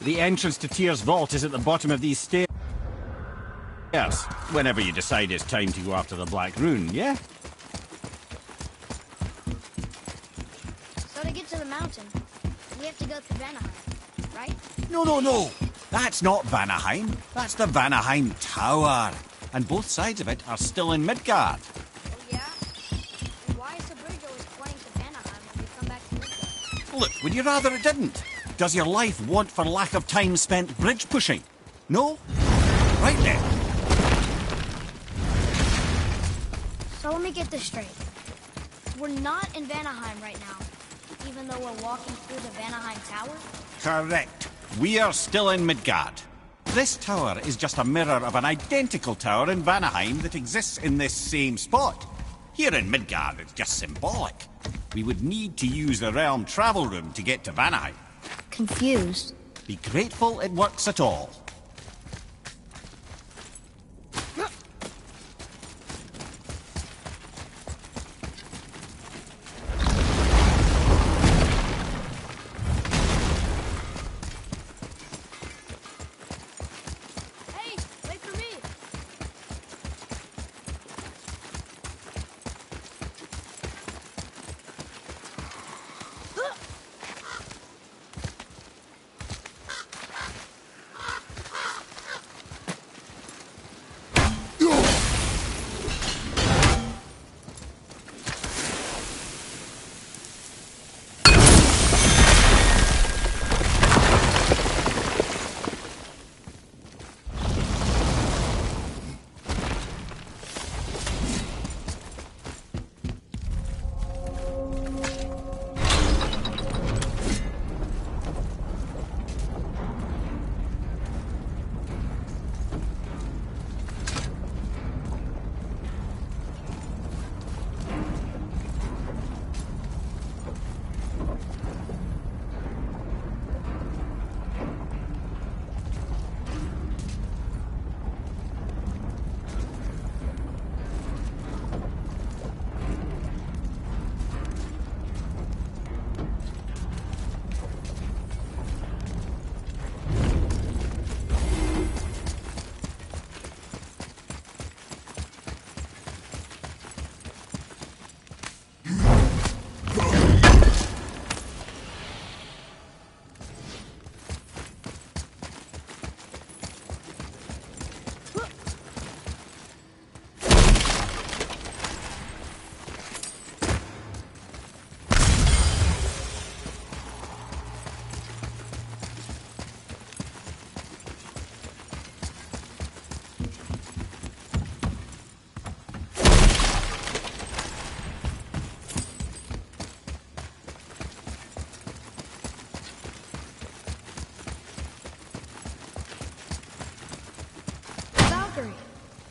The entrance to Tyr's vault is at the bottom of these stairs. Whenever you decide it's time to go after the Black Rune, yeah? So to get to the mountain, we have to go through Vanaheim, right? No. That's not Vanaheim. That's the Vanaheim Tower. And both sides of it are still in Midgard. Oh yeah? And why is the bridge always pointing to Vanaheim when we come back to Midgard? Look, would you rather it didn't? Does your life want for lack of time spent bridge pushing? No? Right then. So let me get this straight. We're not in Vanaheim right now, even though we're walking through the Vanaheim Tower? Correct. We are still in Midgard. This tower is just a mirror of an identical tower in Vanaheim that exists in this same spot. Here in Midgard, it's just symbolic. We would need to use the realm travel room to get to Vanaheim. Confused. Be grateful it works at all. Hey, wait for me!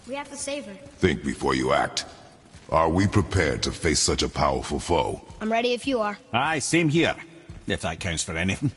We have to save her. Think before you act. Are we prepared to face such a powerful foe? I'm ready if you are. Aye, same here. If that counts for anything.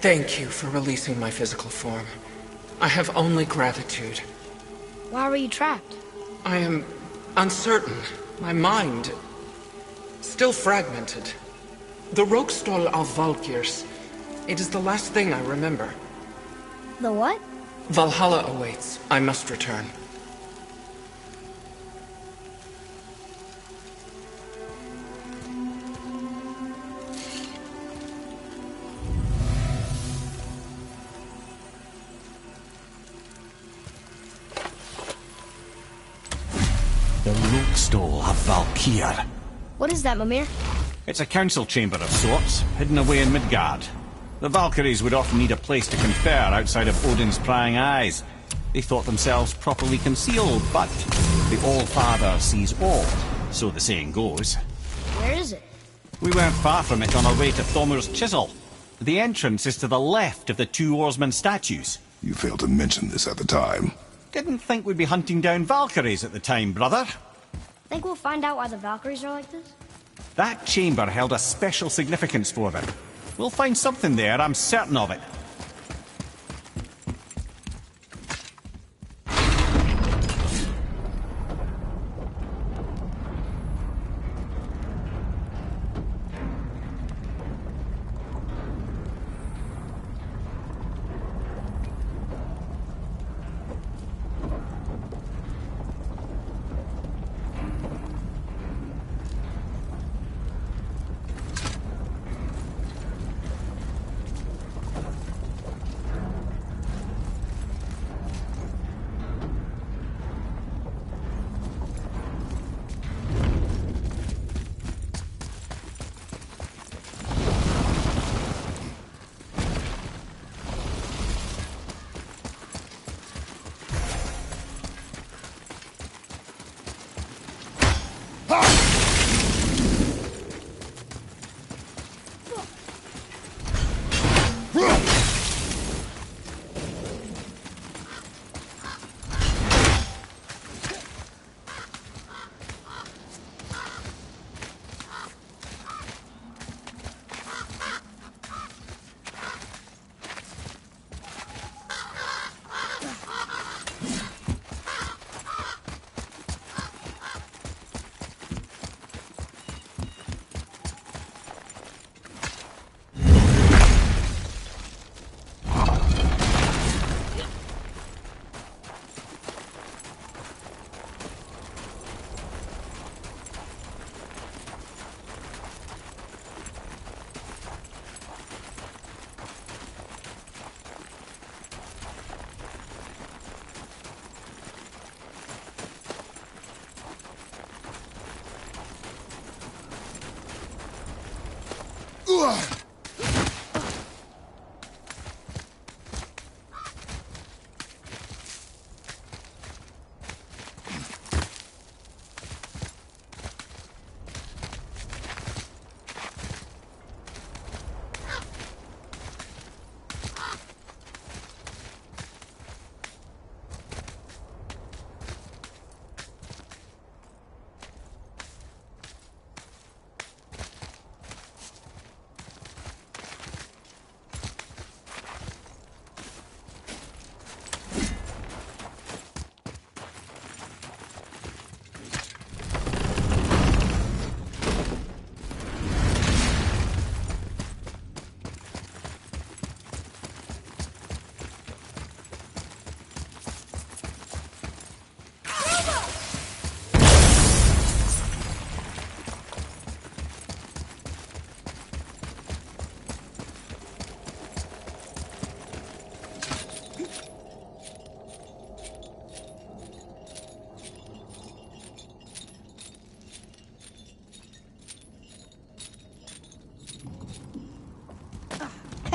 Thank you for releasing my physical form. I have only gratitude. Why were you trapped? I am uncertain. My mind still fragmented. The Rokstol of Valkyrs. It is the last thing I remember. The what? Valhalla awaits. I must return. The Rokstol of Valkyr. What is that, Mimir? It's a council chamber of sorts, hidden away in Midgard. The Valkyries would often need a place to confer outside of Odin's prying eyes. They thought themselves properly concealed, but the All-Father sees all, so the saying goes. Where is it? We weren't far from it on our way to Thomur's Chisel. The entrance is to the left of the two oarsmen statues. You failed to mention this at the time. Didn't think we'd be hunting down Valkyries at the time, brother. Think we'll find out why the Valkyries are like this? That chamber held a special significance for them. We'll find something there, I'm certain of it.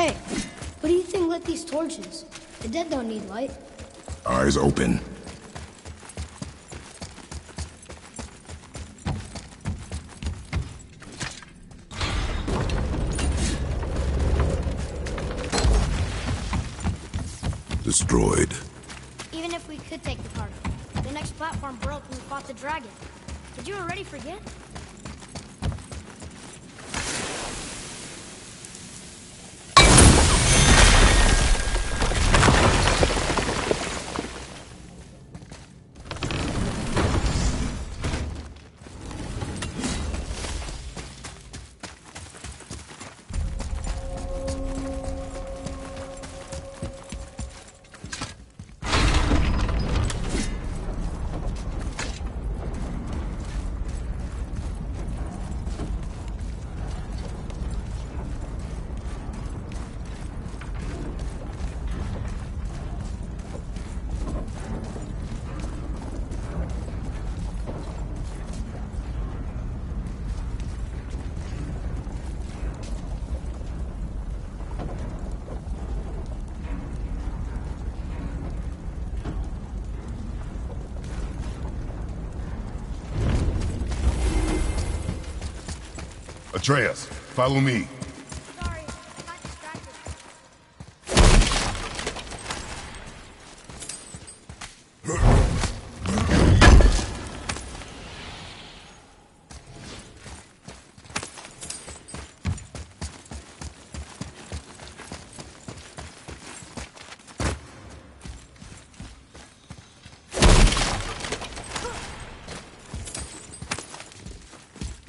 Hey, what do you think lit these torches? The dead don't need light. Eyes open. Destroyed. Even if we could take the cargo, the next platform broke when we fought the dragon. Did you already forget? Atreus, follow me. Sorry, I got distracted.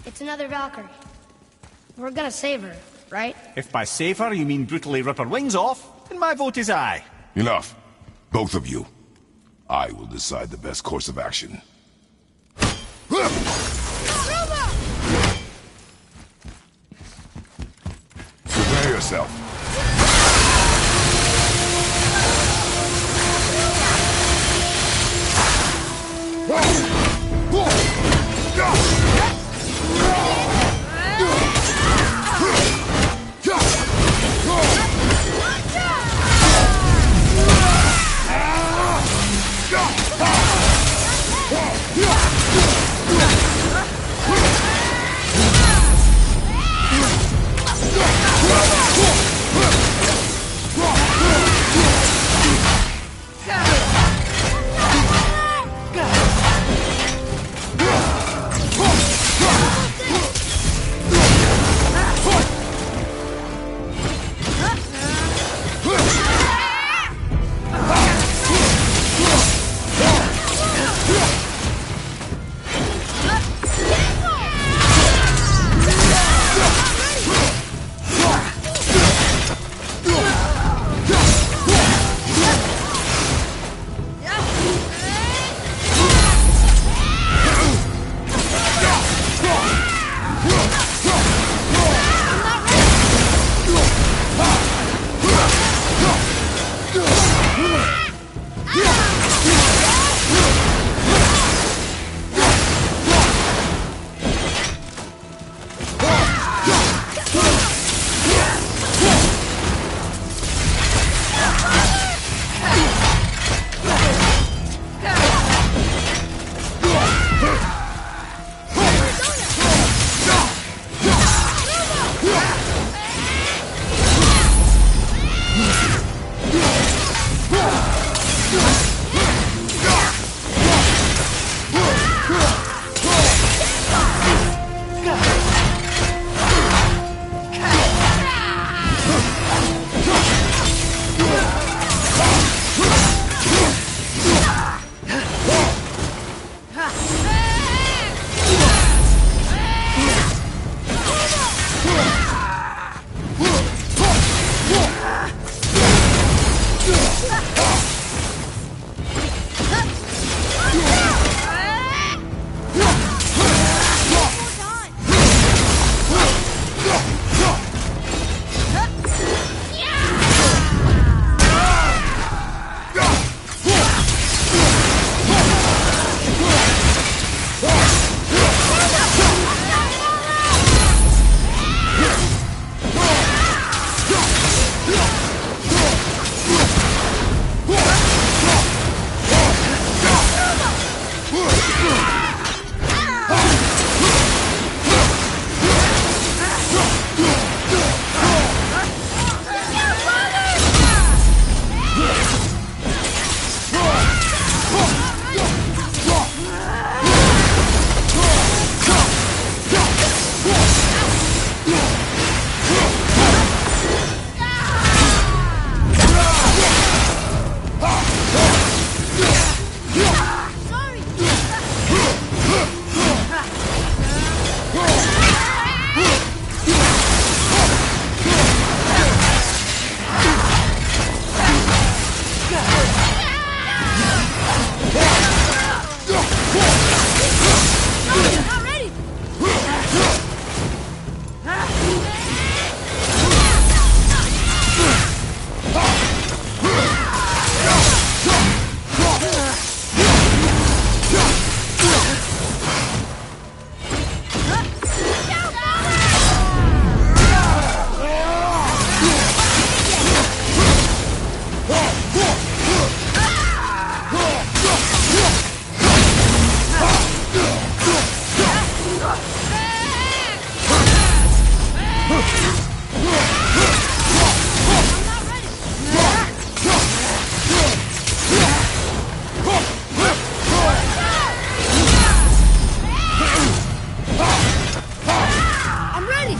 It's another Valkyrie. We're gonna save her, right? If by save her you mean brutally rip her wings off, then my vote is aye. Enough. Both of you. I will decide the best course of action. Prepare yourself. I'm ready!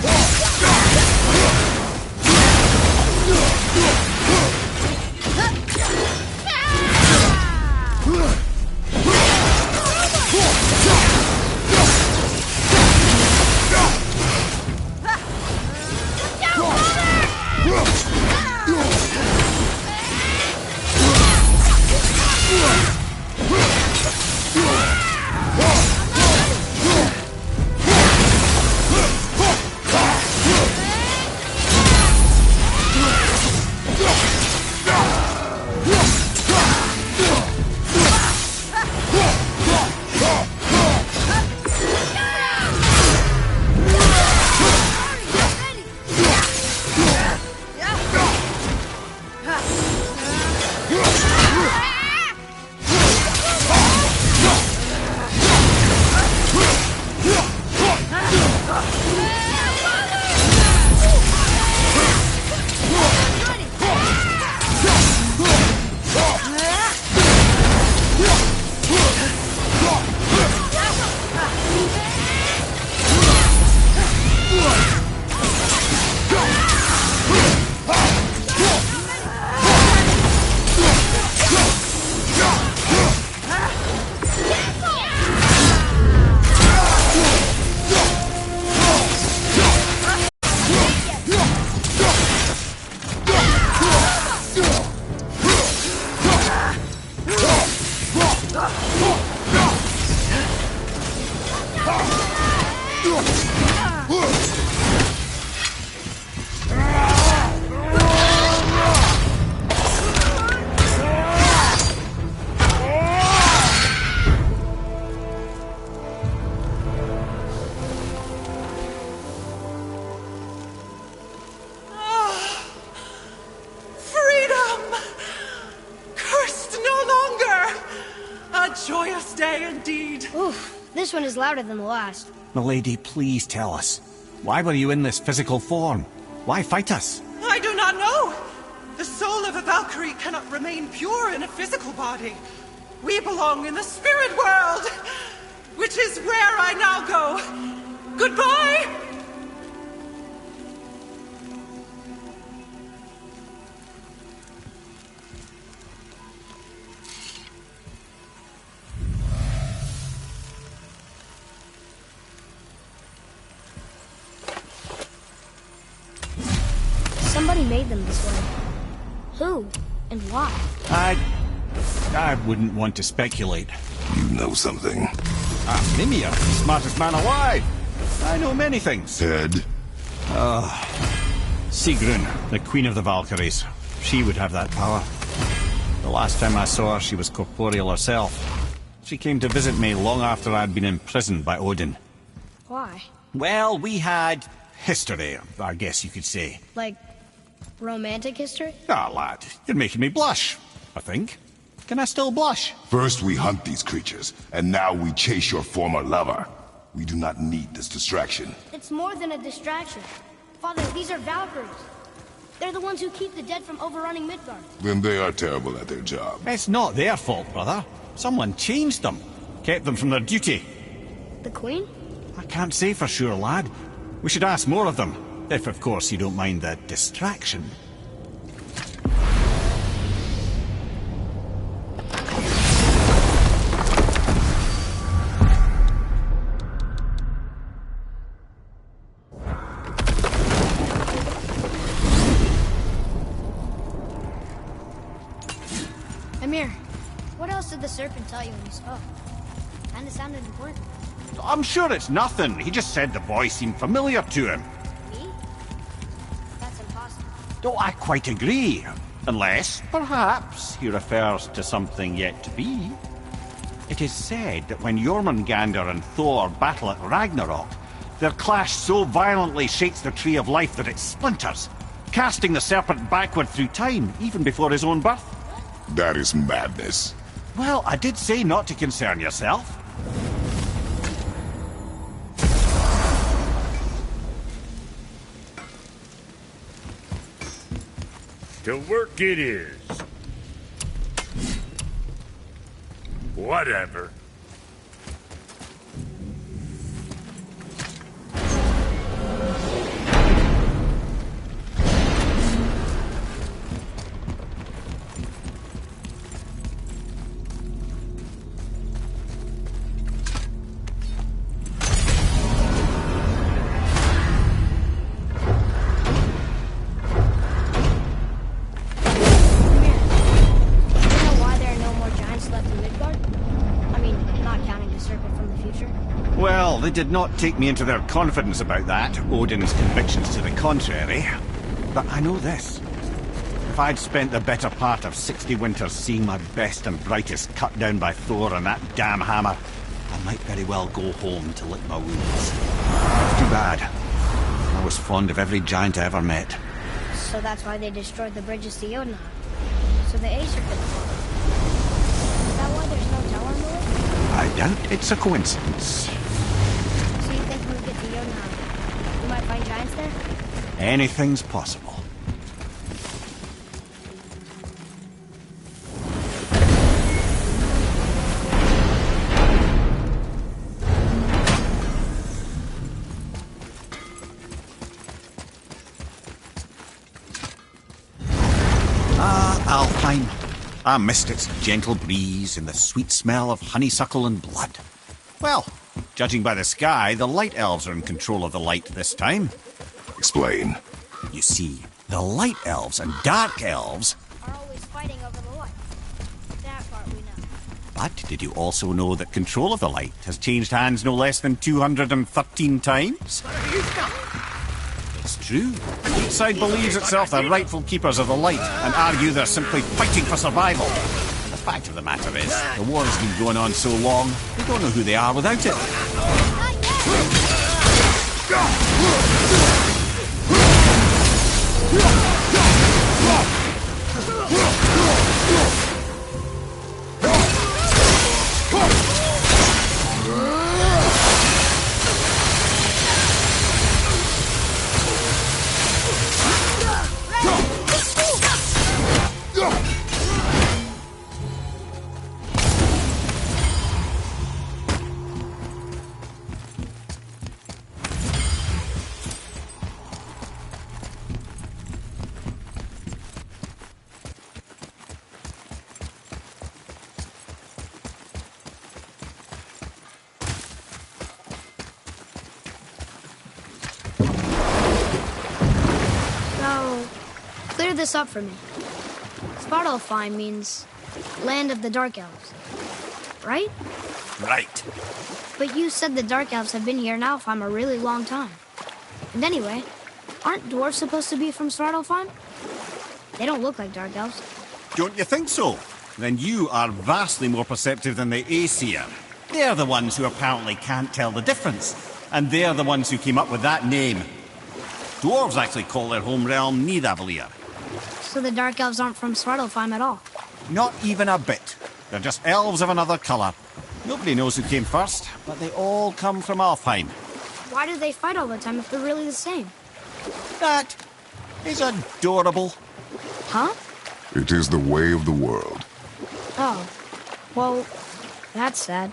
Joyous day indeed. Oof, this one is louder than the last. Milady, please tell us. Why were you in this physical form? Why fight us? I do not know. The soul of a Valkyrie cannot remain pure in a physical body. We belong in the spirit world, which is where I now go. Goodbye! Somebody made them this way. Who? And why? I wouldn't want to speculate. You know something. Ask Mimir, the smartest man alive. I know many things. Head? Sigrun, the Queen of the Valkyries. She would have that power. The last time I saw her, she was corporeal herself. She came to visit me long after I'd been imprisoned by Odin. Why? Well, we had history, I guess you could say. Like, romantic history? Ah, lad, you're making me blush, I think. Can I still blush? First we hunt these creatures, and now we chase your former lover. We do not need this distraction. It's more than a distraction. Father, these are Valkyries. They're the ones who keep the dead from overrunning Midgard. Then they are terrible at their job. It's not their fault, brother. Someone changed them. Kept them from their duty. The Queen? I can't say for sure, lad. We should ask more of them. If, of course, you don't mind the distraction. Amir, what else did the serpent tell you when you spoke? Kinda sounded important. I'm sure it's nothing. He just said the boy seemed familiar to him. Me? That's impossible. Oh, I quite agree. Unless, perhaps, he refers to something yet to be. It is said that when Jormungandr and Thor battle at Ragnarok, their clash so violently shakes the Tree of Life that it splinters, casting the serpent backward through time, even before his own birth. That is madness. Well, I did say not to concern yourself. To work it is. Whatever. Well, they did not take me into their confidence about that, Odin's convictions to the contrary. But I know this. If I'd spent the better part of 60 winters seeing my best and brightest cut down by Thor and that damn hammer, I might very well go home to lick my wounds. It's too bad. I was fond of every giant I ever met. So that's why they destroyed the bridges to Jotunheim. So the Aesir couldn't follow. Is that why there's no tower in the way? I doubt it's a coincidence. So you think when we get to Jotunheim, we might find giants there? Anything's possible. Alpine. I missed its gentle breeze and the sweet smell of honeysuckle and blood. Well, judging by the sky, the light elves are in control of the light this time. Explain. You see, the light elves and dark elves... are always fighting over the light. That part we know. But did you also know that control of the light has changed hands no less than 213 times? It's true. Each side believes itself the rightful keepers of the light and argue they're simply fighting for survival. The fact of the matter is, the war has been going on so long, they don't know who they are without it. Clear this up for me. Svartalfheim means land of the Dark Elves, right? Right. But you said the Dark Elves have been here in Alfheim a really long time. And anyway, aren't dwarves supposed to be from Svartalfheim? They don't look like Dark Elves. Don't you think so? Then you are vastly more perceptive than the Aesir. They're the ones who apparently can't tell the difference. And they're the ones who came up with that name. Dwarves actually call their home realm Nidavellir. So the Dark Elves aren't from Svartalfheim at all? Not even a bit. They're just elves of another colour. Nobody knows who came first, but they all come from Alfheim. Why do they fight all the time if they're really the same? That is adorable. Huh? It is the way of the world. Oh. Well, that's sad.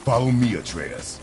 Follow me, Atreus.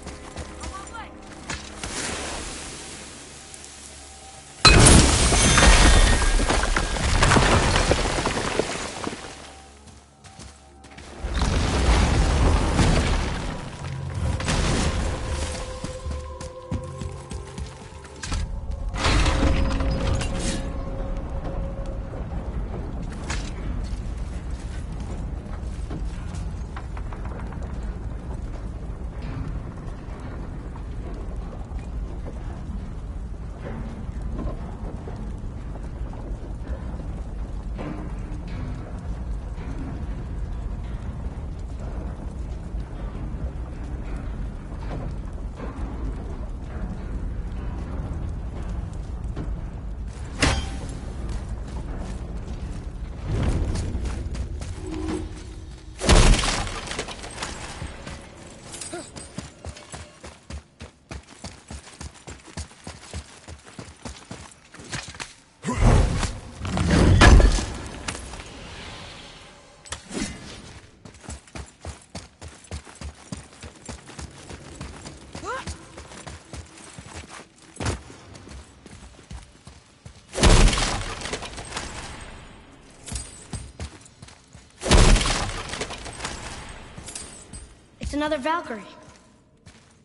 It's another Valkyrie.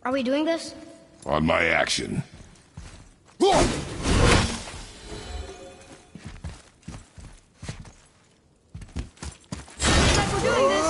Are we doing this? On my action. Looks like we're doing this.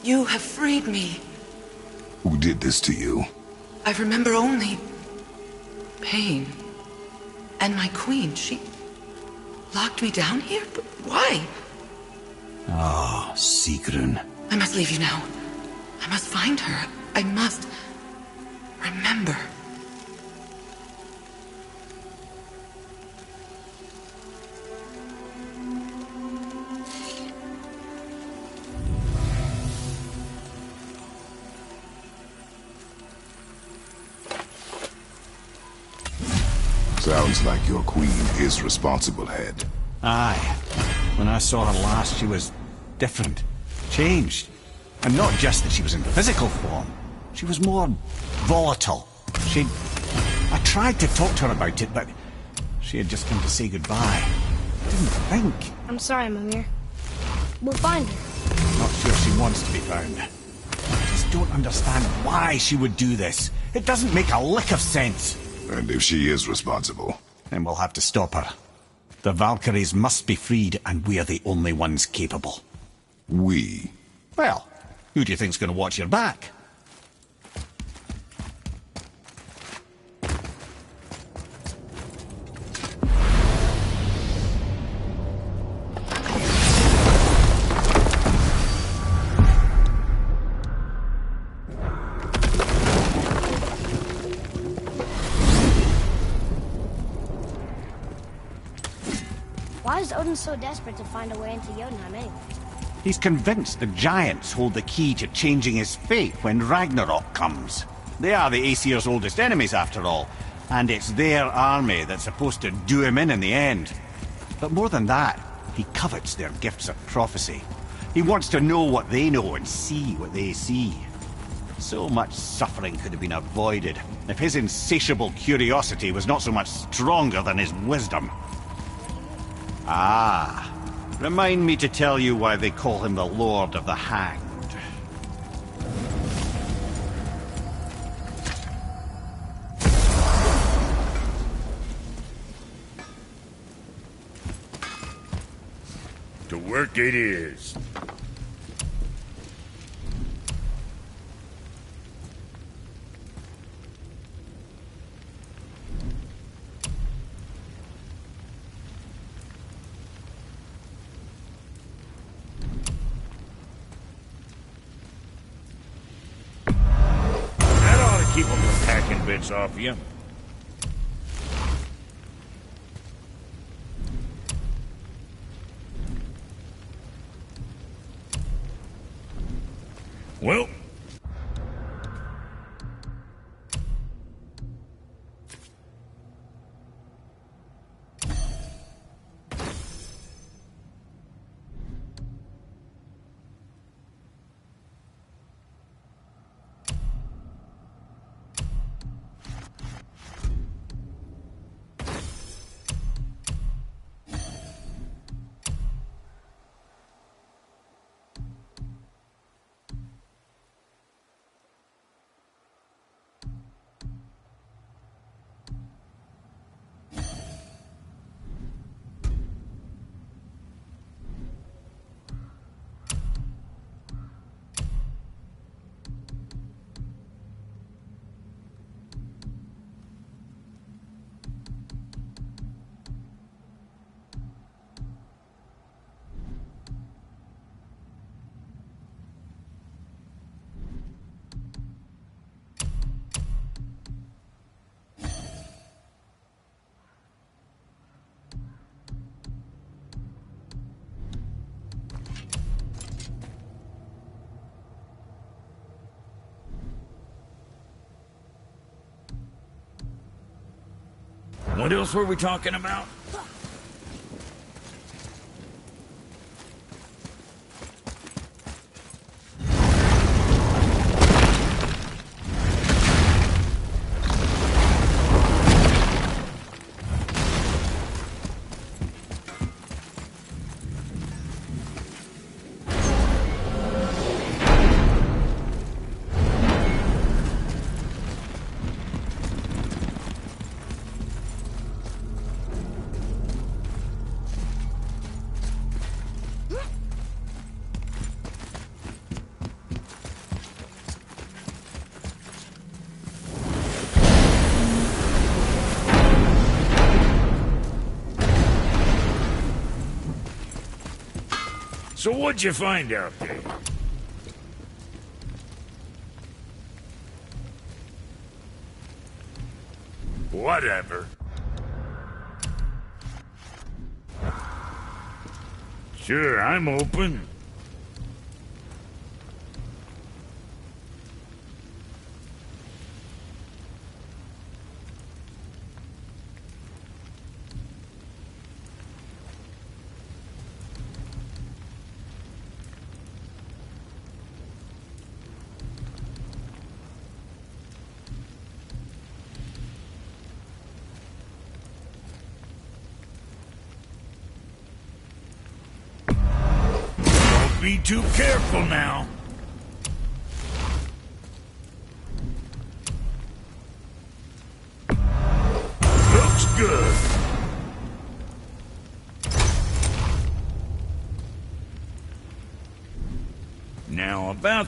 You have freed me. Who did this to you? I remember only pain. And my queen, she locked me down here? But why? Ah, Sigrun. I must leave you now. I must find her. I must remember. Sounds like your queen is responsible, Head. Aye. When I saw her last, she was different. Changed. And not just that she was in physical form. She was more volatile. I tried to talk to her about it, but she had just come to say goodbye. I didn't think. I'm sorry, Mimir. We'll find her. Not sure she wants to be found. I just don't understand why she would do this. It doesn't make a lick of sense. And if she is responsible? Then we'll have to stop her. The Valkyries must be freed, and we're the only ones capable. We? Well, who do you think's going to watch your back? Why is Odin so desperate to find a way into Jotunheim anyway? He's convinced the giants hold the key to changing his fate when Ragnarok comes. They are the Aesir's oldest enemies, after all, and it's their army that's supposed to do him in the end. But more than that, he covets their gifts of prophecy. He wants to know what they know and see what they see. So much suffering could have been avoided if his insatiable curiosity was not so much stronger than his wisdom. Ah, remind me to tell you why they call him the Lord of the Hanged. To work it is. Keep them from hacking bits off you. Well, what else were we talking about? So what'd you find out there? Whatever. Sure, I'm open. Be too careful now. Looks good. Now about...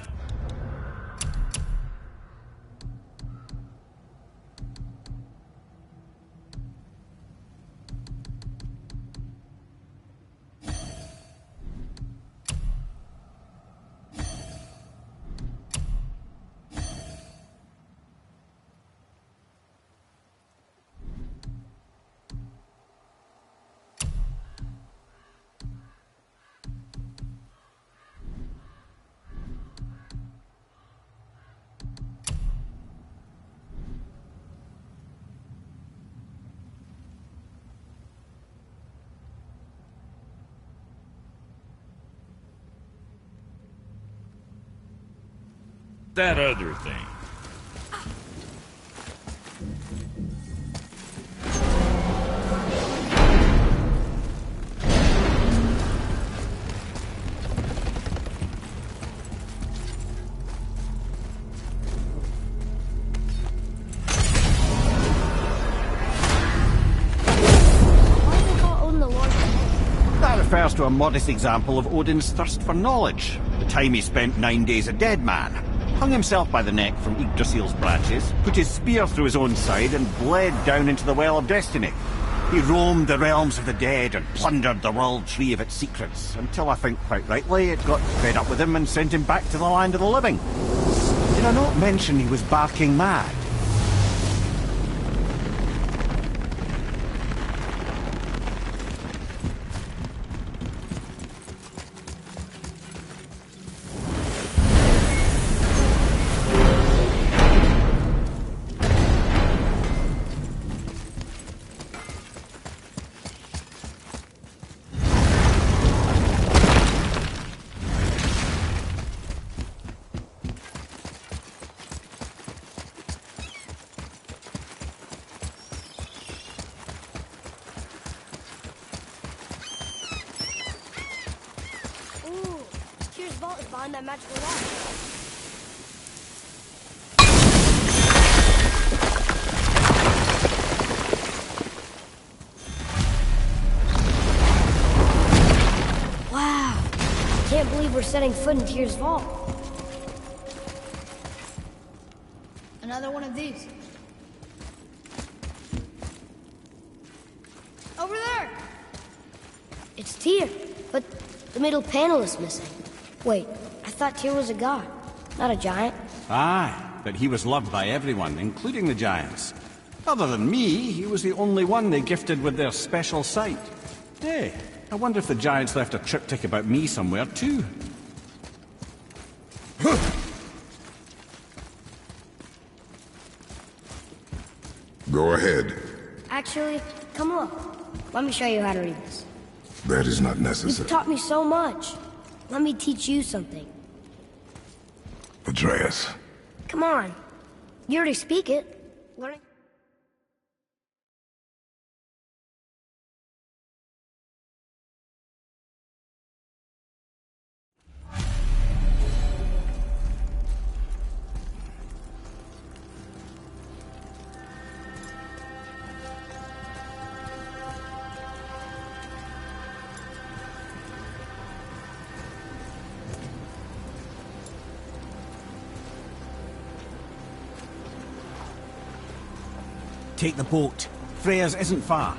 that other thing. That refers to a modest example of Odin's thirst for knowledge. The time he spent 9 days a dead man. Hung himself by the neck from Yggdrasil's branches, put his spear through his own side, and bled down into the Well of Destiny. He roamed the realms of the dead and plundered the world tree of its secrets, until I think quite rightly it got fed up with him and sent him back to the land of the living. Did I not mention he was barking mad? Behind that magical rock. Wow. Can't believe we're setting foot in Tyr's vault. Another one of these. Over there! It's Tyr, but the middle panel is missing. Wait, I thought Tyr was a god, not a giant. Aye, but he was loved by everyone, including the giants. Other than me, he was the only one they gifted with their special sight. Hey, I wonder if the giants left a triptych about me somewhere, too. Go ahead. Actually, come look. Let me show you how to read this. That is not You've necessary. taught me so much. Let me teach you something. Atreus. Come on. You already speak it. Learning. Take the boat. Freya's isn't far.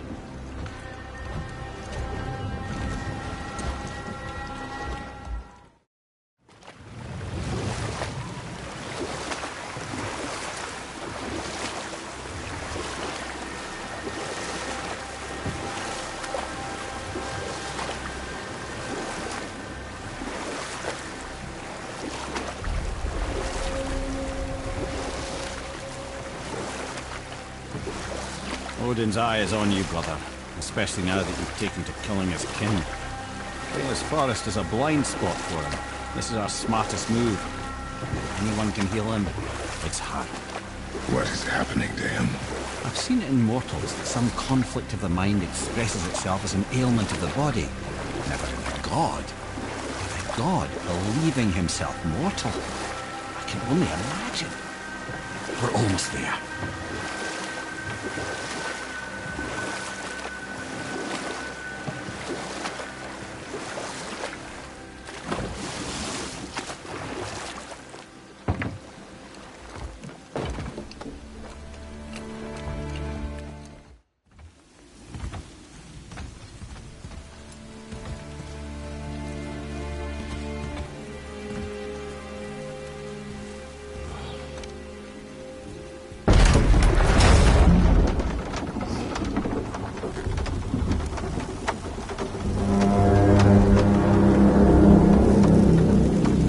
Odin's eye is on you, brother. Especially now that you've taken to killing his kin. This forest is a blind spot for him. This is our smartest move. If anyone can heal him, it's her. What is happening to him? I've seen it in mortals that some conflict of the mind expresses itself as an ailment of the body. Never in a god. If a god believing himself mortal, I can only imagine. We're almost there.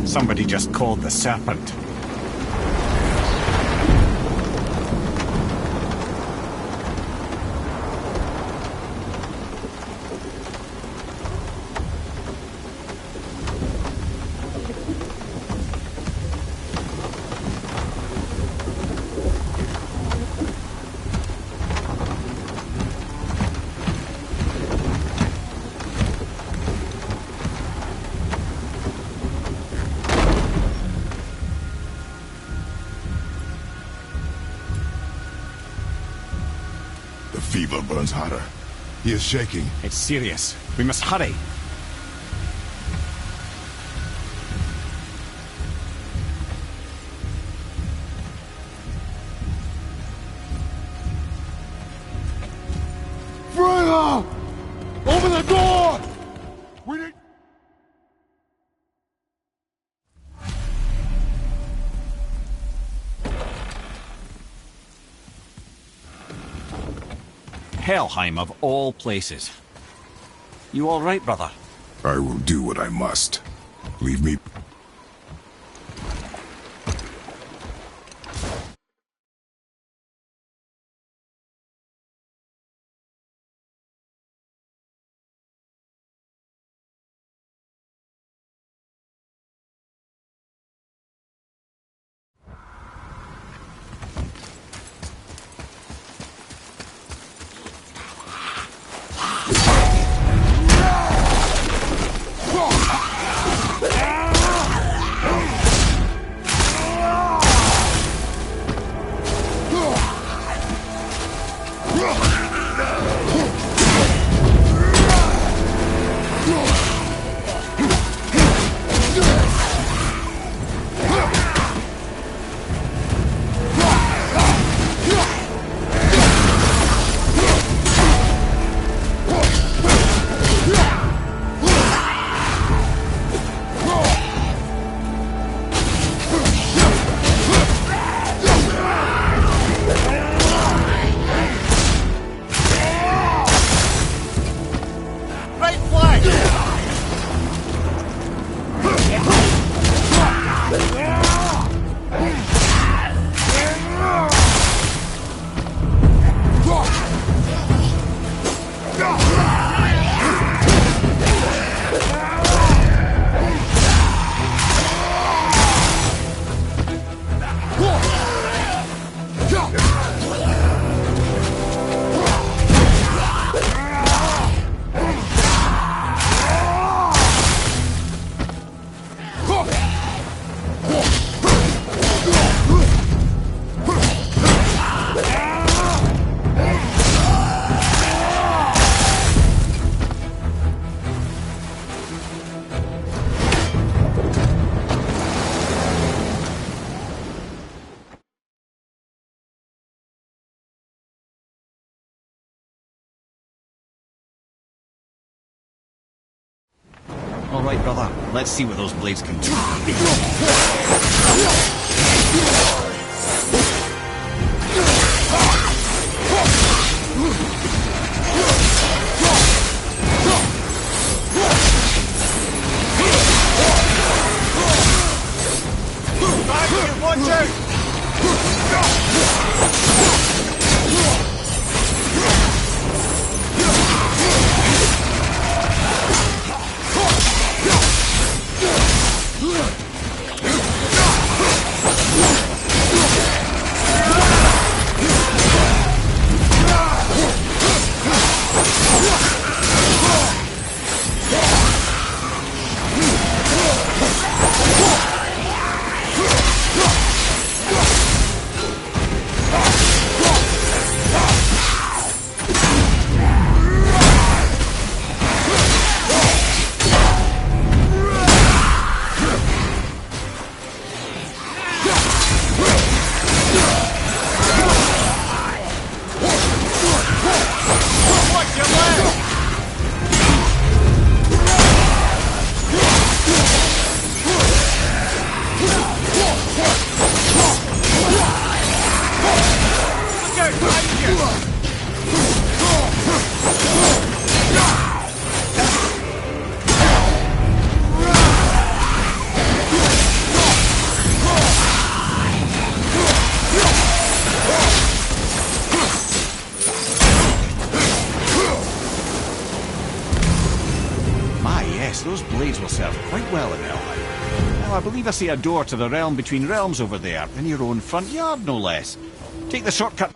Somebody just called the serpent. The fever burns hotter. He is shaking. It's serious. We must hurry. Freya! Open the door! We need... Helheim of all places. You all right, brother? I will do what I must. Leave me... All right, brother. Let's see what those blades can do. Watch out! either see a door to the realm between realms over there, in your own front yard, no less. Take the shortcut.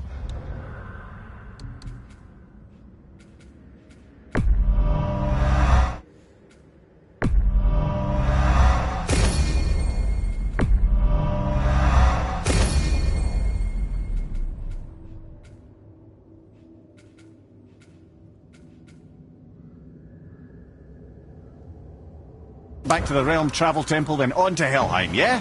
Back to the Realm Travel Temple, then on to Helheim, yeah?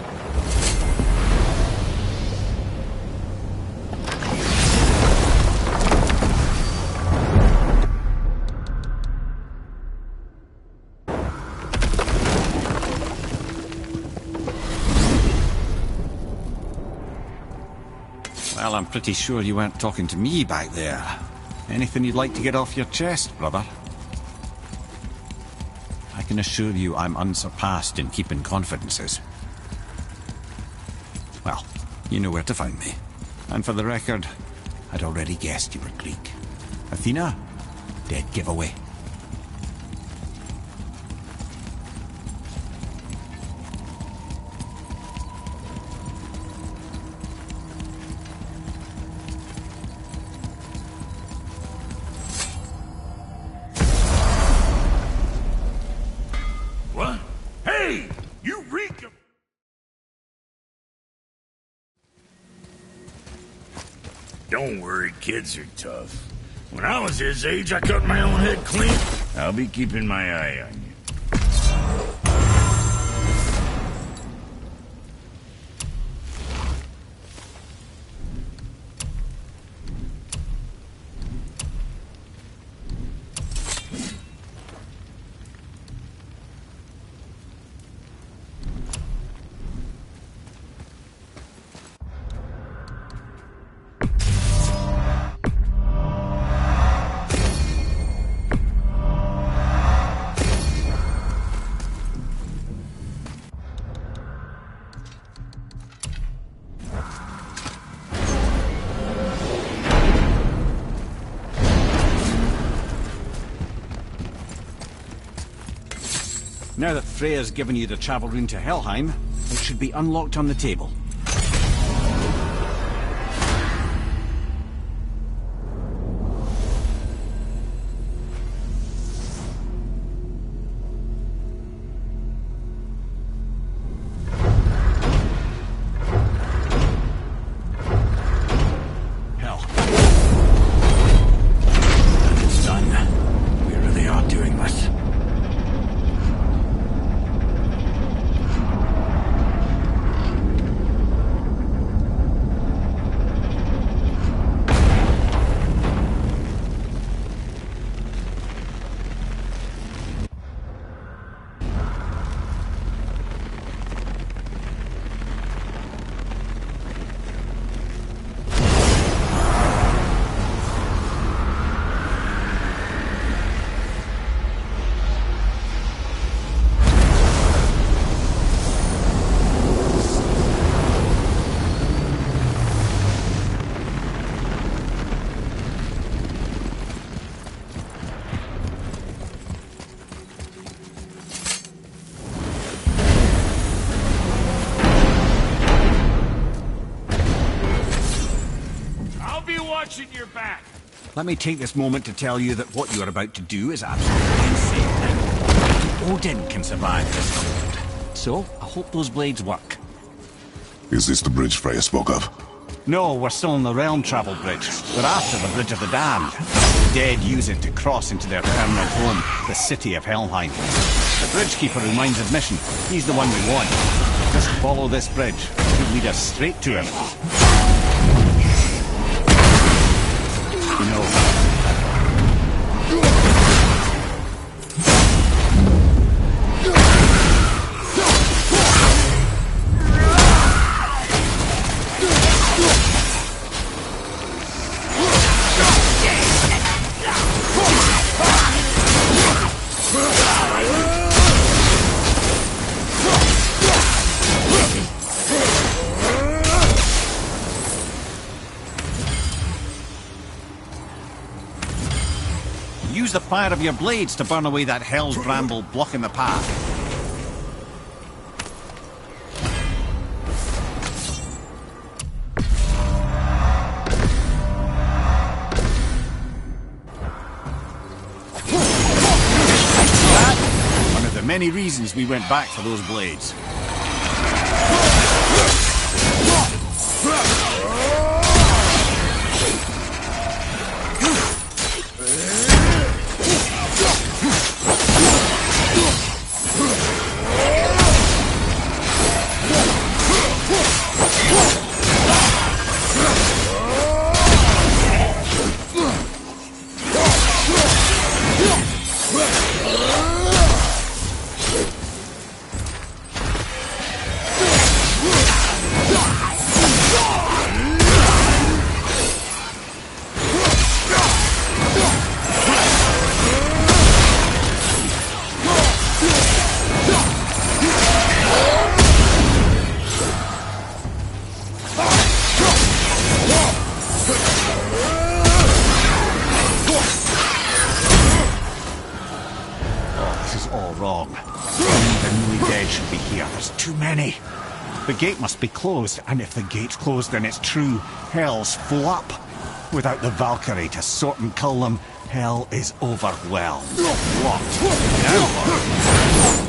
Well, I'm pretty sure you weren't talking to me back there. Anything you'd like to get off your chest, brother? I can assure you I'm unsurpassed in keeping confidences. Well, you know where to find me. And for the record, I'd already guessed you were Greek. Athena? Dead giveaway. What? Hey! You reek of... Don't worry, kids are tough. When I was his age, I cut my own head clean. I'll be keeping my eye on you. Now that Freya's given you the travel rune to Helheim, it should be unlocked on the table. Hell. It's done. We really are doing this. Watching your back. Let me take this moment to tell you that what you are about to do is absolutely insane. Odin can survive this cold. So, I hope those blades work. Is this the bridge Freya spoke of? No, we're still on the Realm Travel Bridge. We're after the Bridge of the Damned. The dead use it to cross into their permanent home, the city of Helheim. The Bridgekeeper who minds admission, he's the one we want. Just follow this bridge. It'll lead us straight to him. You know, use the fire of your blades to burn away that hell's bramble blocking the path. many reasons we went back for those blades. Wrong. The newly dead should be here. There's too many. The gate must be closed, and if the gate's closed, then it's true. Hell's full up. Without the Valkyrie to sort and cull them, hell is overwhelmed. What? Now?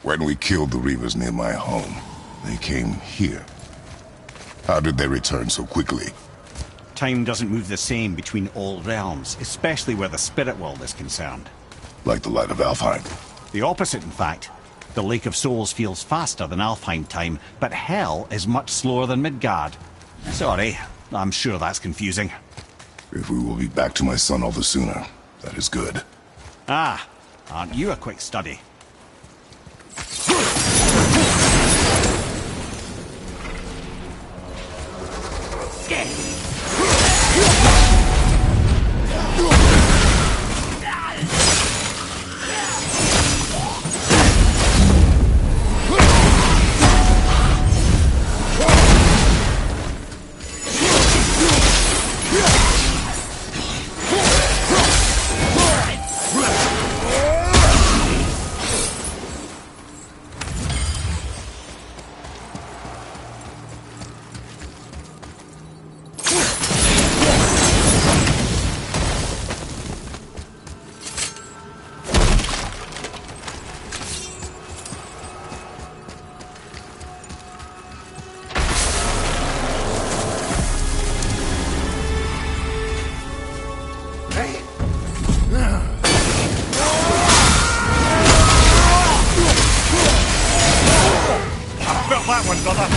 When we killed the Reavers near my home, they came here. How did they return so quickly? Time doesn't move the same between all realms, especially where the spirit world is concerned. Like the light of Alfheim. The opposite, in fact. The Lake of Souls feels faster than Alfheim time, but Hell is much slower than Midgard. Sorry, I'm sure that's confusing. If we will be back to my son all the sooner, that is good. Ah, aren't you a quick study? That one, brother.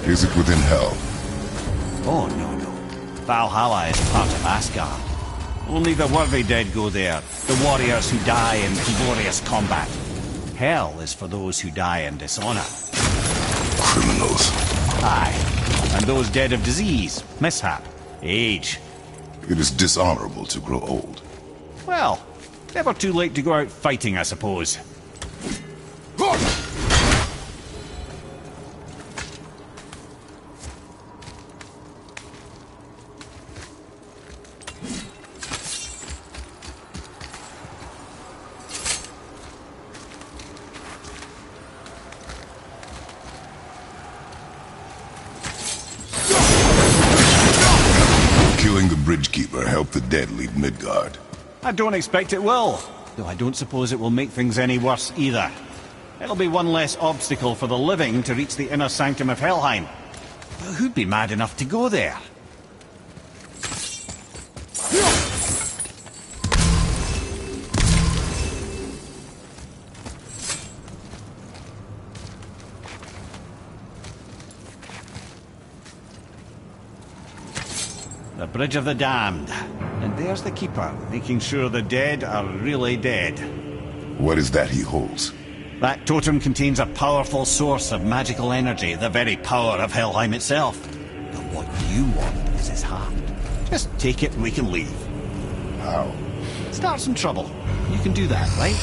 Is it within hell? Oh, no, no. Valhalla is part of Asgard. Only the worthy dead go there, the warriors who die in glorious combat. Hell is for those who die in dishonor. Criminals. Aye, and those dead of disease, mishap, age. It is dishonorable to grow old. Well, never too late to go out fighting, I suppose. Killing the Bridgekeeper helped the dead leave Midgard. I don't expect it will, though I don't suppose it will make things any worse either. It'll be one less obstacle for the living to reach the inner sanctum of Helheim. But who'd be mad enough to go there? The Bridge of the Damned. And there's the Keeper, making sure the dead are really dead. What is that he holds? That totem contains a powerful source of magical energy, the very power of Helheim itself. But what you want is his heart. Just take it and we can leave. How? Start some trouble. You can do that, right?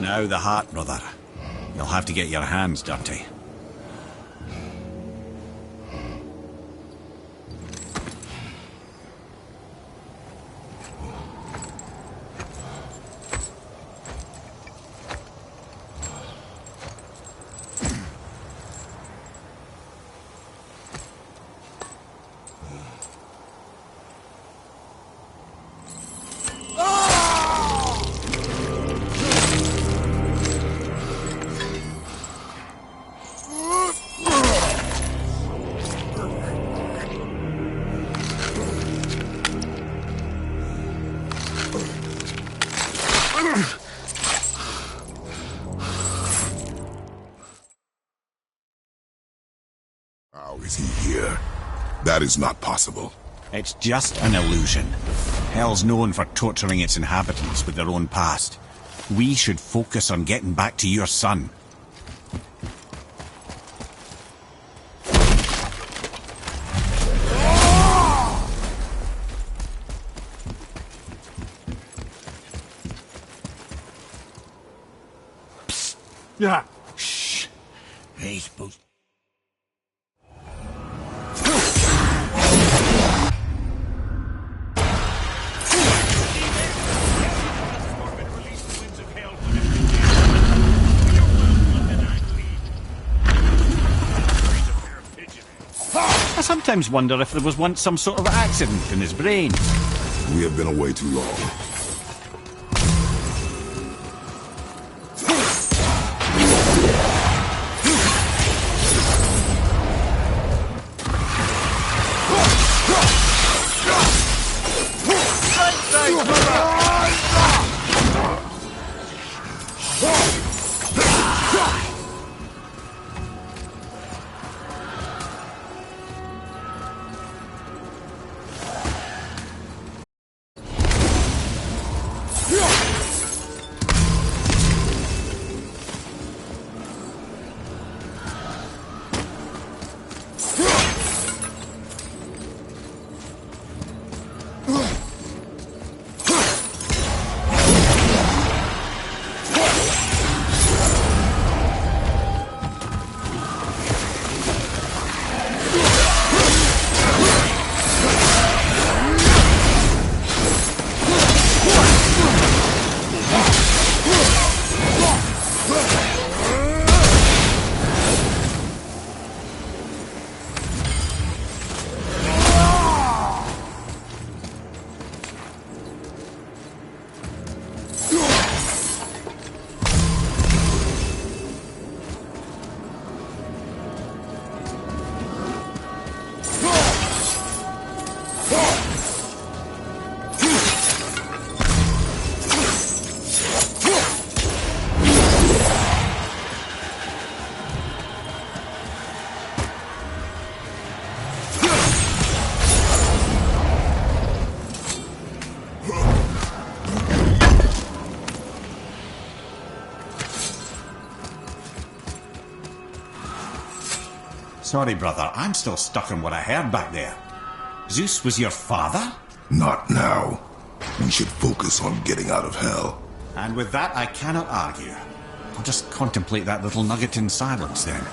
Now the heart, brother. You'll have to get your hands dirty. How is he here? That is not possible. It's just an illusion. Hell's known for torturing its inhabitants with their own past. We should focus on getting back to your son. Yeah. Shh. Ain't supposed. I sometimes wonder if there was once some sort of accident in his brain. We have been away too long. Sorry, brother, I'm still stuck on what I heard back there. Zeus was your father? Not now. We should focus on getting out of hell. And with that, I cannot argue. I'll just contemplate that little nugget in silence then.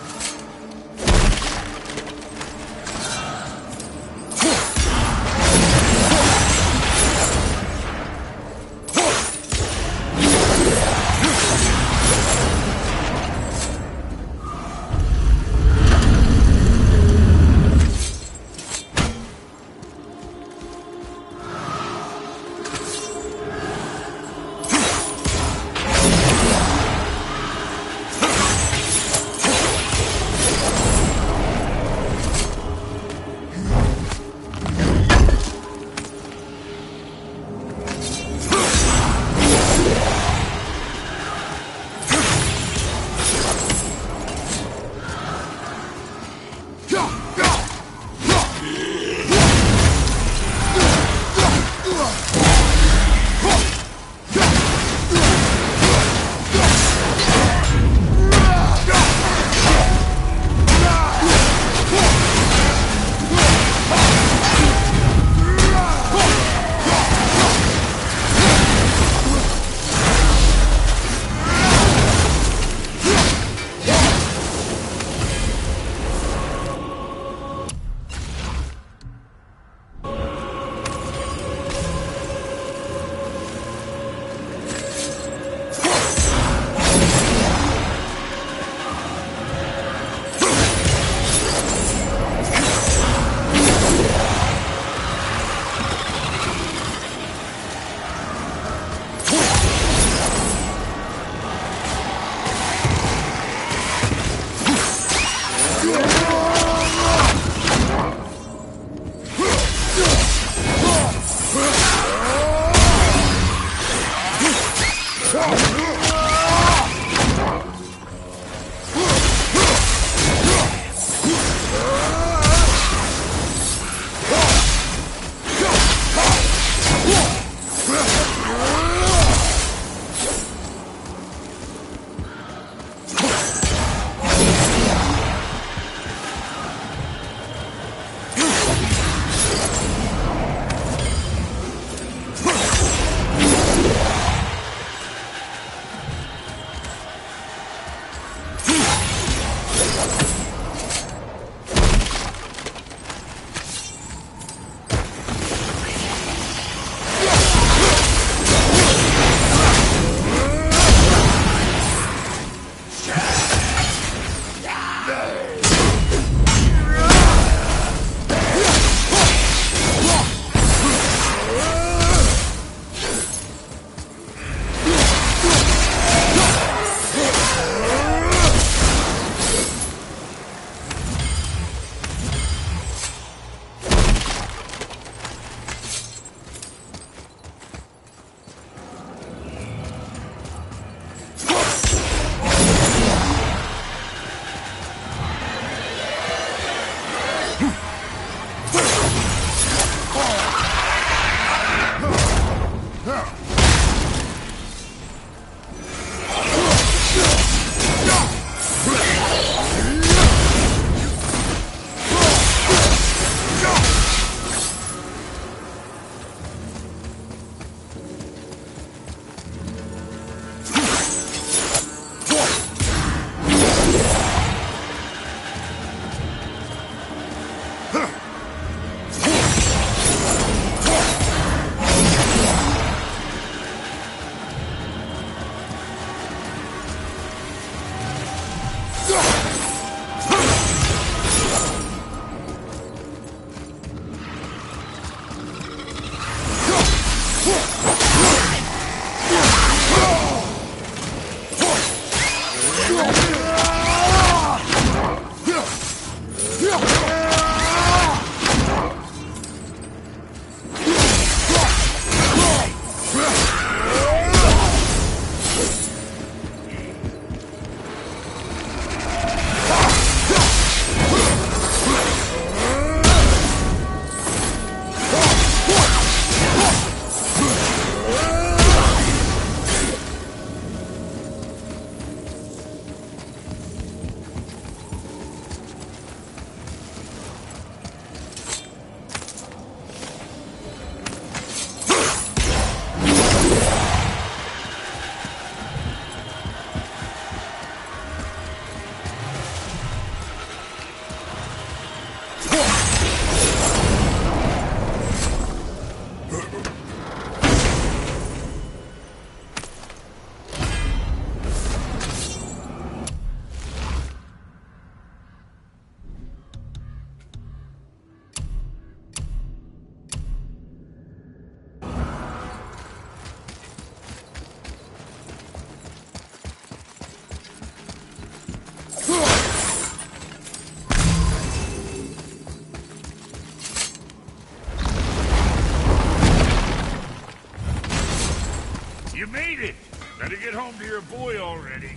You made it! Better get home to your boy already.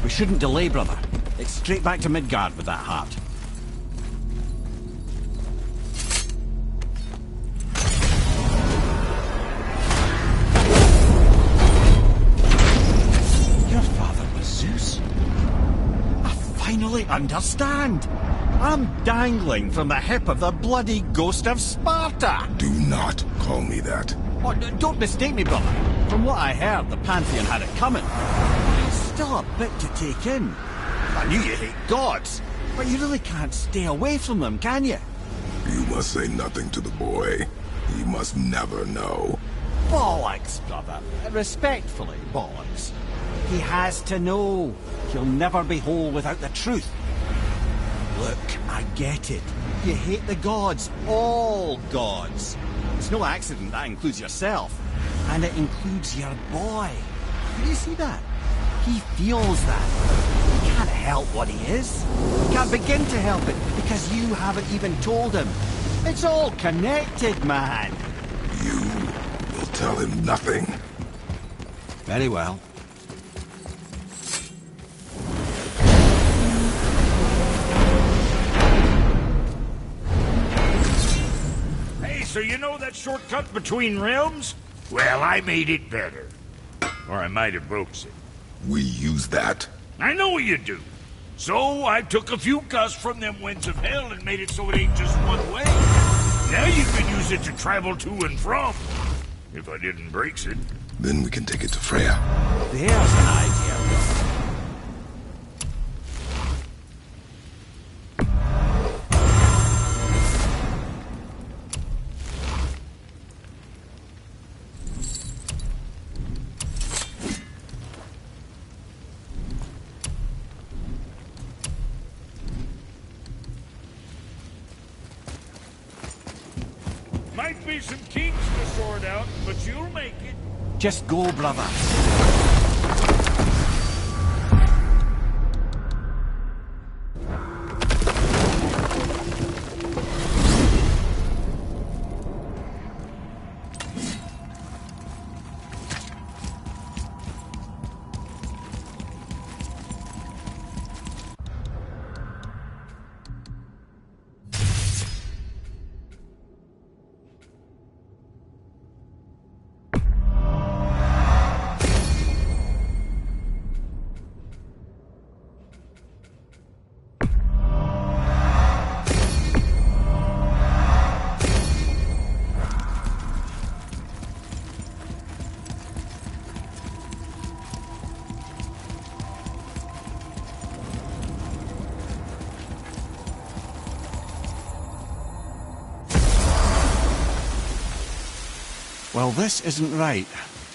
We shouldn't delay, brother. It's straight back to Midgard with that heart. Your father was Zeus? I finally understand. I'm dangling from the hip of the bloody ghost of Sparta. Do not call me that. Oh, don't mistake me, brother. From what I heard, the Pantheon had it coming. It's still a bit to take in. I knew you hate gods, but you really can't stay away from them, can you? You must say nothing to the boy. He must never know. Bollocks, brother. Respectfully, bollocks. He has to know. He'll never be whole without the truth. Look, I get it. You hate the gods. All gods. It's no accident that includes yourself. And it includes your boy. Do you see that? He feels that. He can't help what he is. He can't begin to help it because you haven't even told him. It's all connected, man. You will tell him nothing. Very well. So you know that shortcut between realms? Well, I made it better. Or I might have broke it. We use that. I know you do. So I took a few cuss from them winds of hell and made it so it ain't just one way. Now you can use it to travel to and from. If I didn't break it. Then we can take it to Freya. There's an idea. Might be some kinks to sort out, but you'll make it. Just go, brother. Well, this isn't right.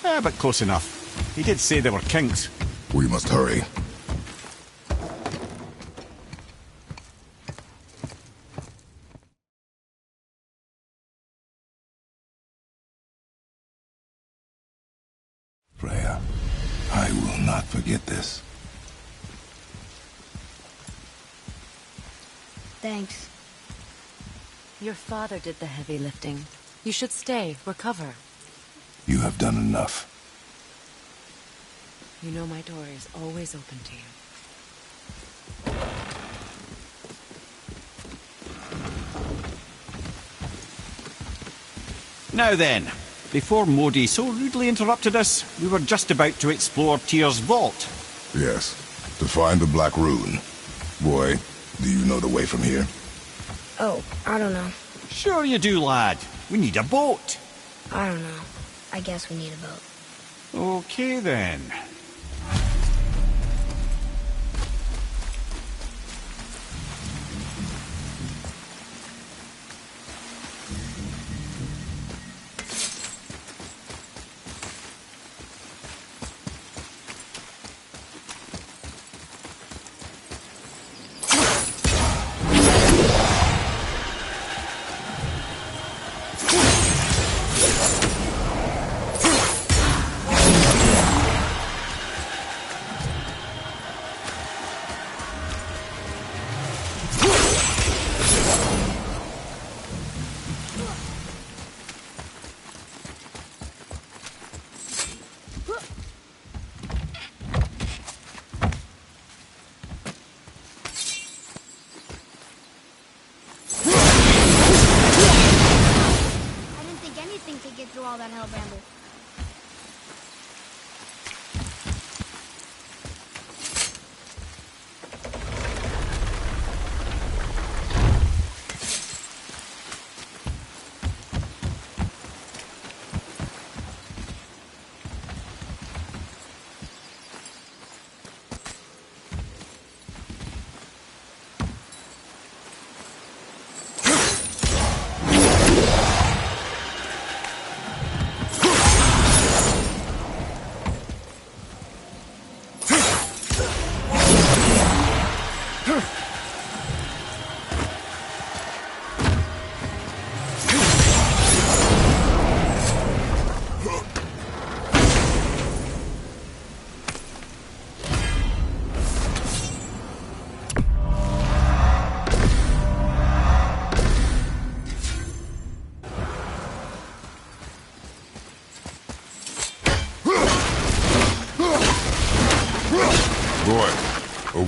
But close enough. He did say there were kinks. We must hurry. Freya, I will not forget this. Thanks. Your father did the heavy lifting. You should stay, recover. You have done enough. You know my door is always open to you. Now then, before Modi so rudely interrupted us, we were just about to explore Tyr's vault. Yes, to find the Black Rune. Boy, do you know the way from here? Oh, I don't know. Sure you do, lad. We need a boat. I don't know. I guess we need a boat. Okay, then.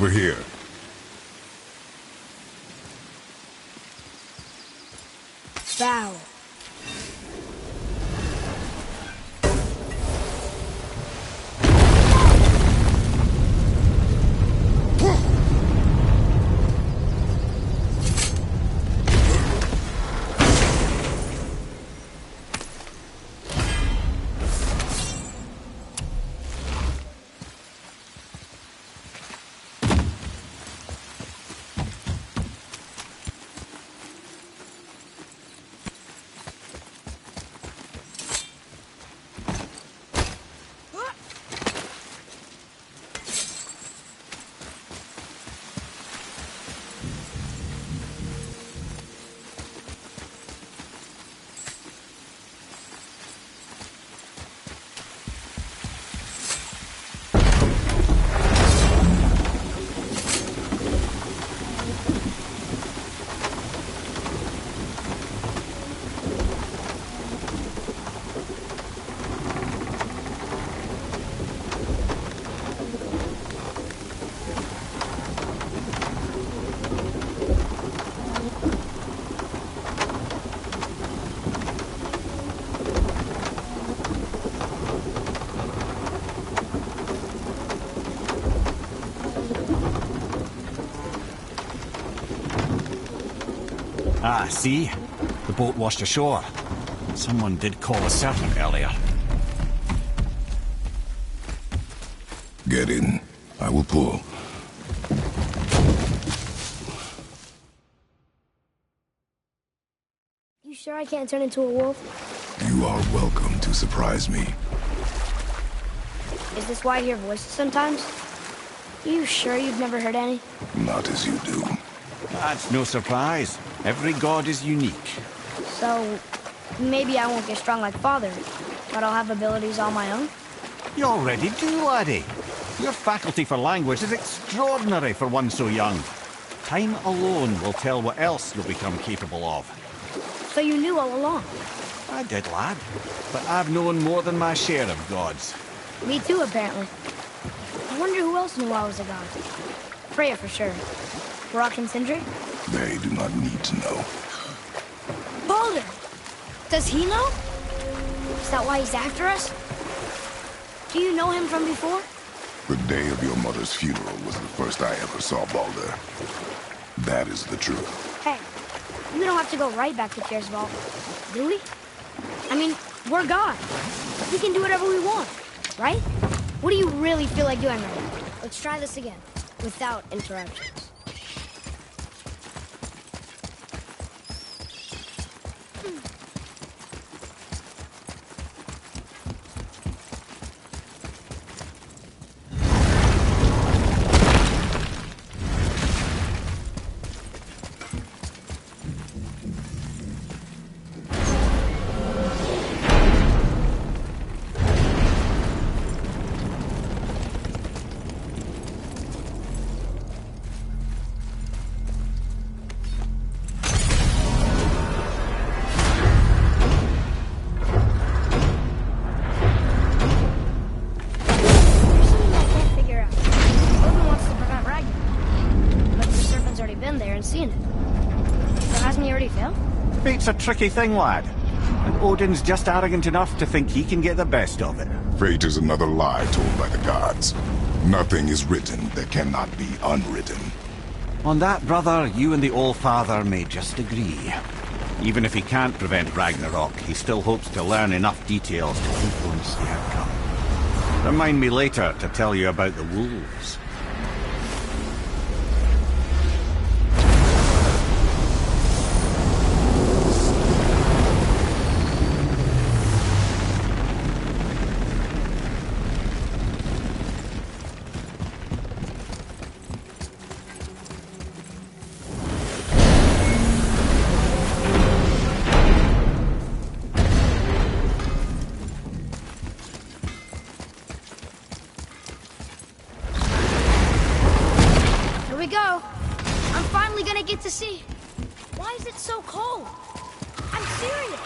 Over here. Bow. Ah, see? The boat washed ashore. Someone did call a servant earlier. Get in. I will pull. You sure I can't turn into a wolf? You are welcome to surprise me. Is this why I hear voices sometimes? You sure you've never heard any? Not as you do. That's no surprise. Every god is unique. So, maybe I won't get strong like Father, but I'll have abilities all my own? You already do, laddie. Your faculty for language is extraordinary for one so young. Time alone will tell what else you'll become capable of. So you knew all along? I did, lad. But I've known more than my share of gods. Me too, apparently. I wonder who else knew I was a god. Freya for sure. Brock and Sindri? They do not need to know. Baldur! Does he know? Is that why he's after us? Do you know him from before? The day of your mother's funeral was the first I ever saw Baldur. That is the truth. Hey, we don't have to go right back to Tiersval, do we? I mean, we're God. We can do whatever we want, right? What do you really feel like doing right now? Let's try this again, without interruptions. Seen it. So hasn't he already failed? Fate's a tricky thing, lad. And Odin's just arrogant enough to think he can get the best of it. Fate is another lie told by the gods. Nothing is written that cannot be unwritten. On that, brother, you and the All-Father may just agree. Even if he can't prevent Ragnarok, he still hopes to learn enough details to influence the outcome. Remind me later to tell you about the wolves. To see. Why is it so cold? I'm serious.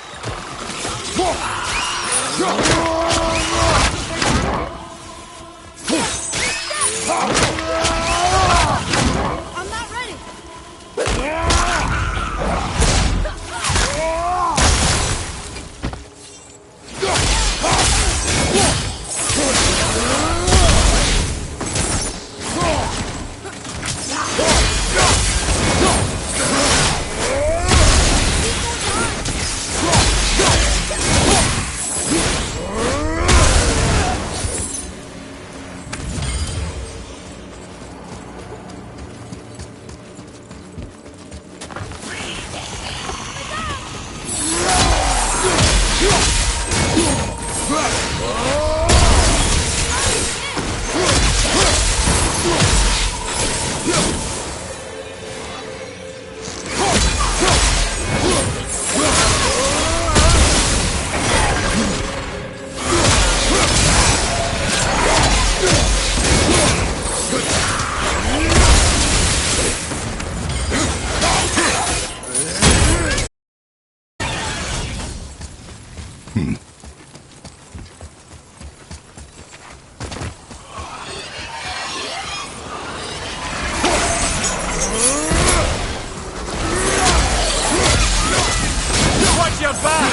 Watch your back!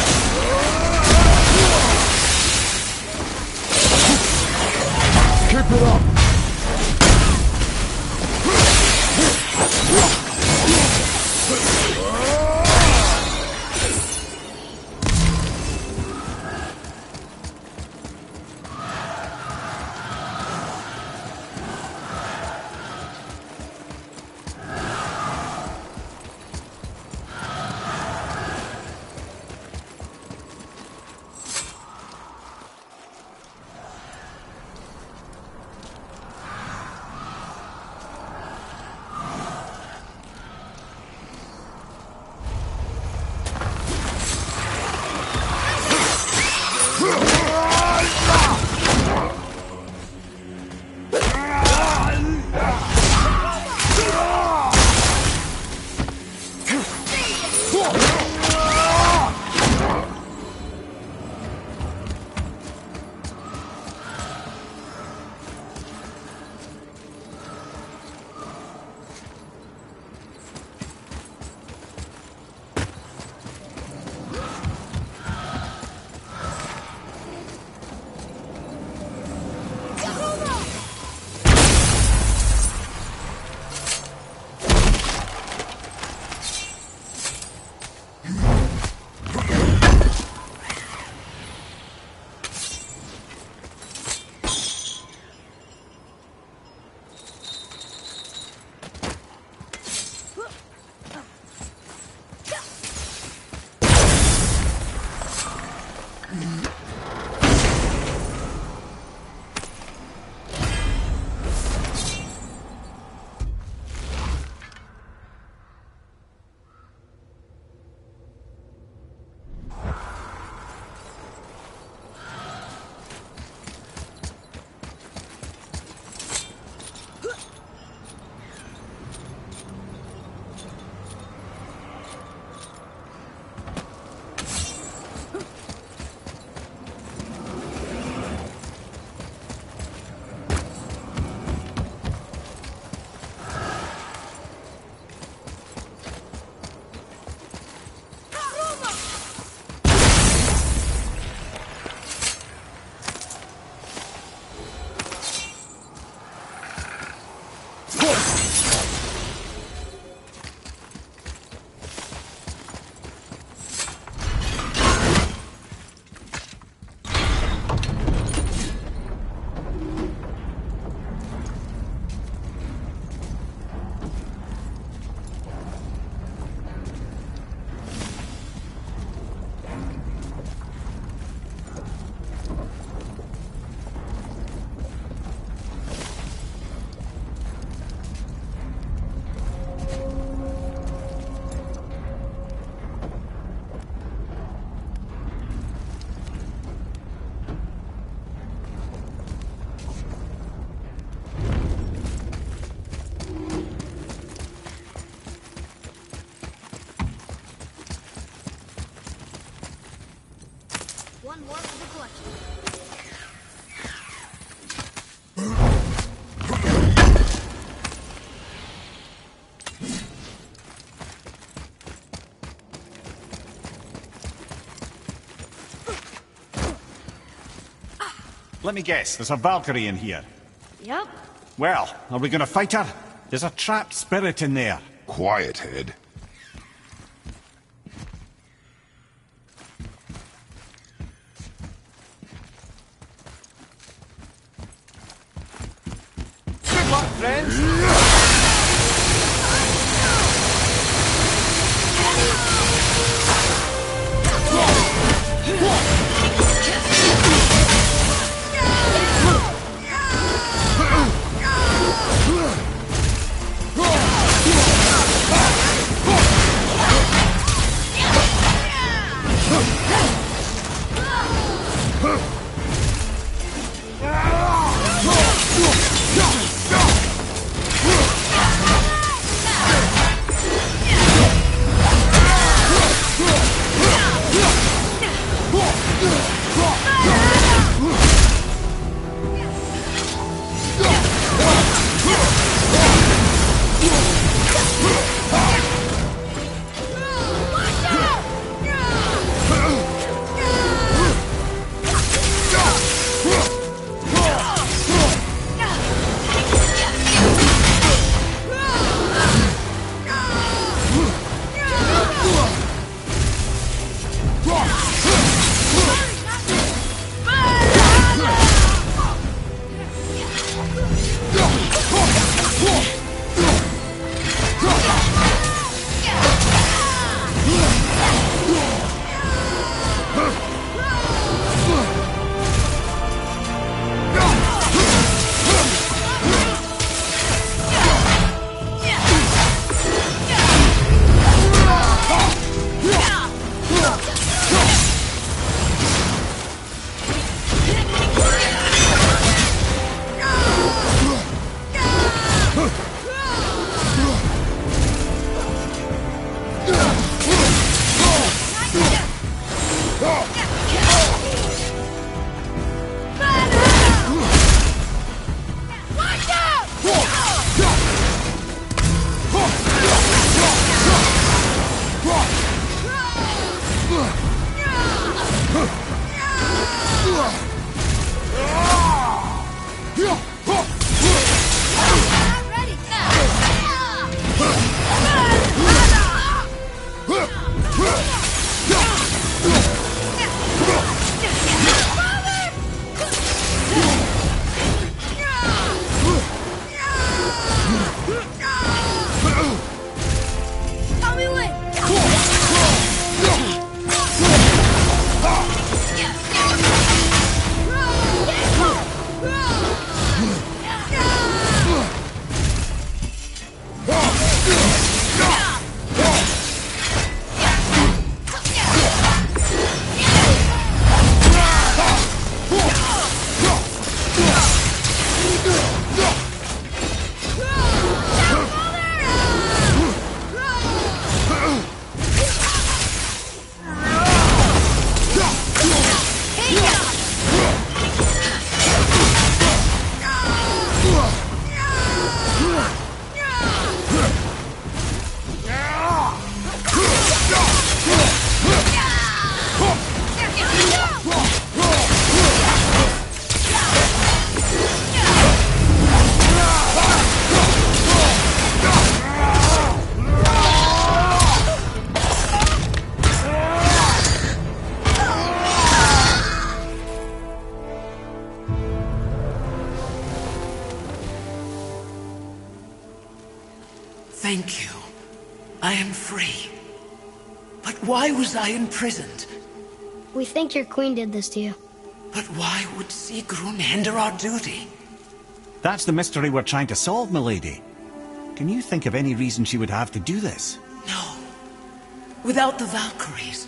Keep it up! One more for the collection. Let me guess, there's a Valkyrie in here. Yep. Well, are we gonna fight her? There's a trapped spirit in there. Quiet, Head. Good luck, friends! Thank you. I am free. But why was I imprisoned? We think your queen did this to you. But why would Sigrun hinder our duty? That's the mystery we're trying to solve, milady. Can you think of any reason she would have to do this? No. Without the Valkyries,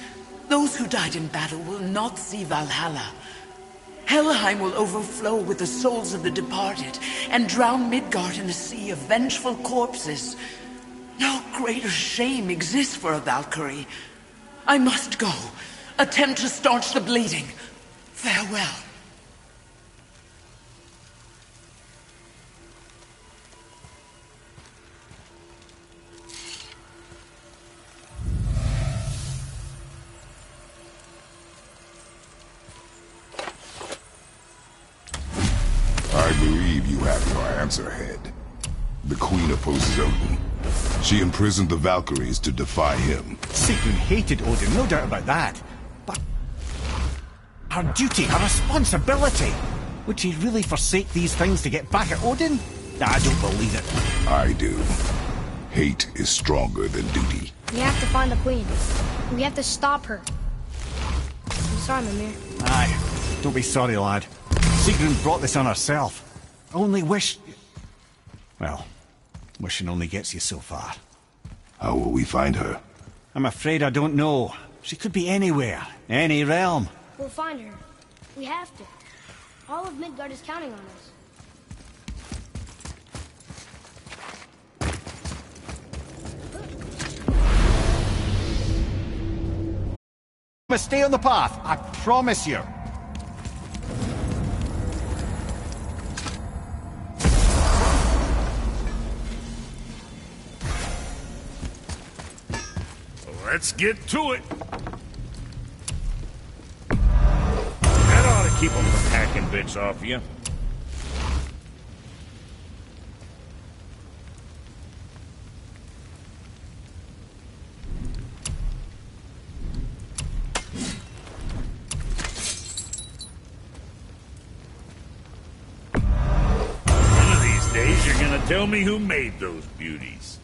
those who died in battle will not see Valhalla. Helheim will overflow with the souls of the departed and drown Midgard in a sea of vengeful corpses. No greater shame exists for a Valkyrie. I must go. Attempt to staunch the bleeding. Farewell. I believe you have your answer, Head. The Queen opposes Odin. She imprisoned the Valkyries to defy him. Sigrun hated Odin, no doubt about that. But her duty, her responsibility. Would she really forsake these things to get back at Odin? I don't believe it. I do. Hate is stronger than duty. We have to find the queen. We have to stop her. I'm sorry, Mimir. Aye, don't be sorry, lad. Sigrun brought this on herself. Only wish... Well, wishing only gets you so far. How will we find her? I'm afraid I don't know. She could be anywhere, any realm. We'll find her. We have to. All of Midgard is counting on us. But stay on the path, I promise you. Let's get to it. That ought to keep them from hacking bits off you. One of these days, you're gonna tell me who made those beauties.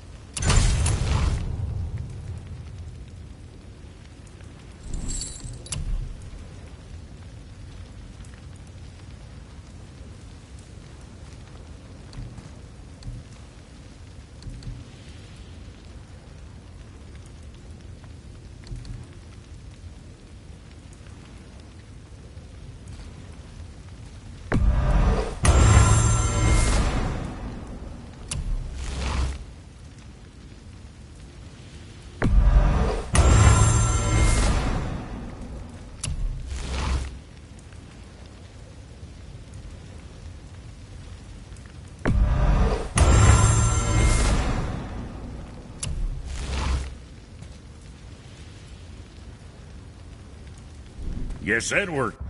Guess that worked.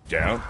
Down.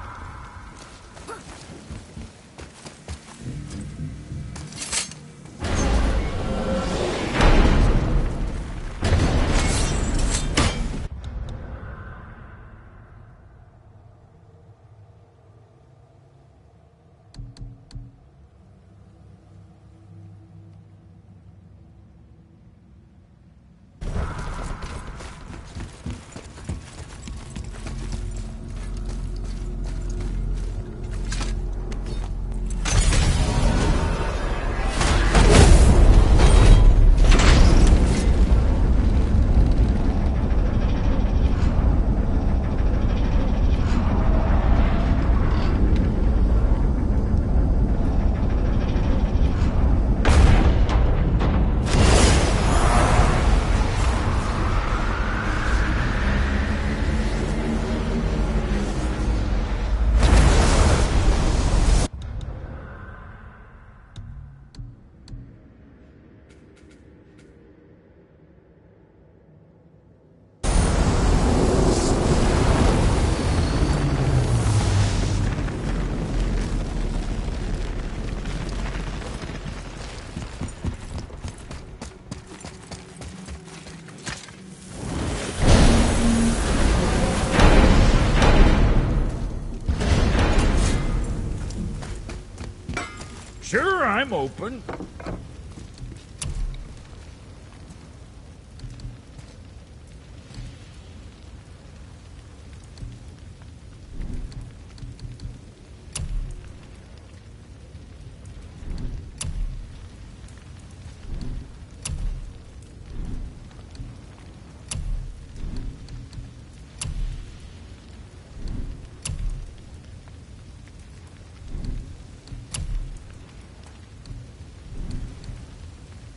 Sure, I'm open.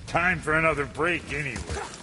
Time for another break anyway.